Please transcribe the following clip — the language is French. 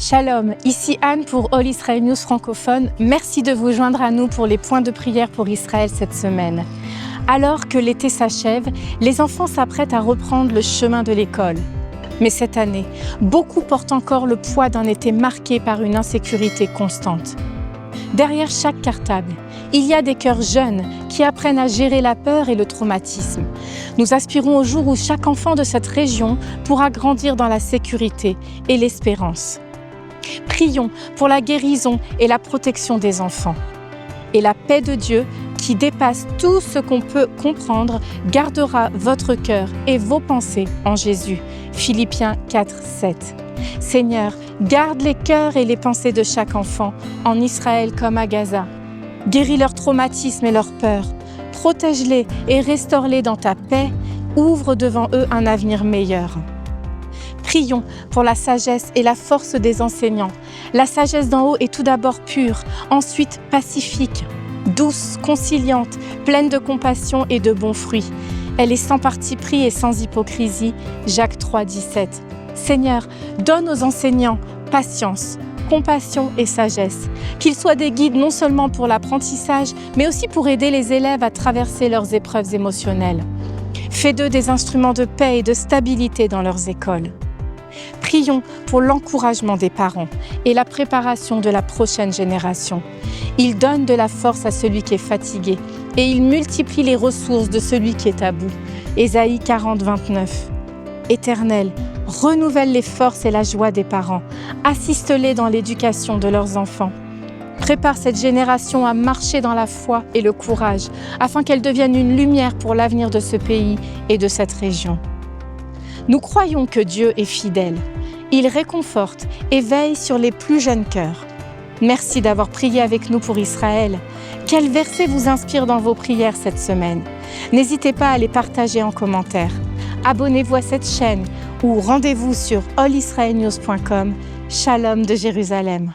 Shalom, ici Anne pour All Israel News francophone. Merci de vous joindre à nous pour les points de prière pour Israël cette semaine. Alors que l'été s'achève, les enfants s'apprêtent à reprendre le chemin de l'école. Mais cette année, beaucoup portent encore le poids d'un été marqué par une insécurité constante. Derrière chaque cartable, il y a des cœurs jeunes qui apprennent à gérer la peur et le traumatisme. Nous aspirons au jour où chaque enfant de cette région pourra grandir dans la sécurité et l'espérance. Prions pour la guérison et la protection des enfants. Et la paix de Dieu, qui dépasse tout ce qu'on peut comprendre, gardera votre cœur et vos pensées en Jésus. Philippiens 4, 7. Seigneur, garde les cœurs et les pensées de chaque enfant, en Israël comme à Gaza. Guéris leur traumatisme et leur peur. Protège-les et restaure-les dans ta paix. Ouvre devant eux un avenir meilleur. Prions pour la sagesse et la force des enseignants. La sagesse d'en haut est tout d'abord pure, ensuite pacifique, douce, conciliante, pleine de compassion et de bons fruits. Elle est sans parti pris et sans hypocrisie. Jacques 3, 17. Seigneur, donne aux enseignants patience, compassion et sagesse, qu'ils soient des guides non seulement pour l'apprentissage, mais aussi pour aider les élèves à traverser leurs épreuves émotionnelles. Fais d'eux des instruments de paix et de stabilité dans leurs écoles. Prions pour l'encouragement des parents et la préparation de la prochaine génération. Il donne de la force à celui qui est fatigué et il multiplie les ressources de celui qui est à bout. Ésaïe 40, 29. Éternel, renouvelle les forces et la joie des parents. Assiste-les dans l'éducation de leurs enfants. Prépare cette génération à marcher dans la foi et le courage, afin qu'elle devienne une lumière pour l'avenir de ce pays et de cette région. Nous croyons que Dieu est fidèle. Il réconforte et veille sur les plus jeunes cœurs. Merci d'avoir prié avec nous pour Israël. Quel verset vous inspire dans vos prières cette semaine? N'hésitez pas à les partager en commentaire. Abonnez-vous à cette chaîne ou rendez-vous sur allisraelnews.com. Shalom de Jérusalem.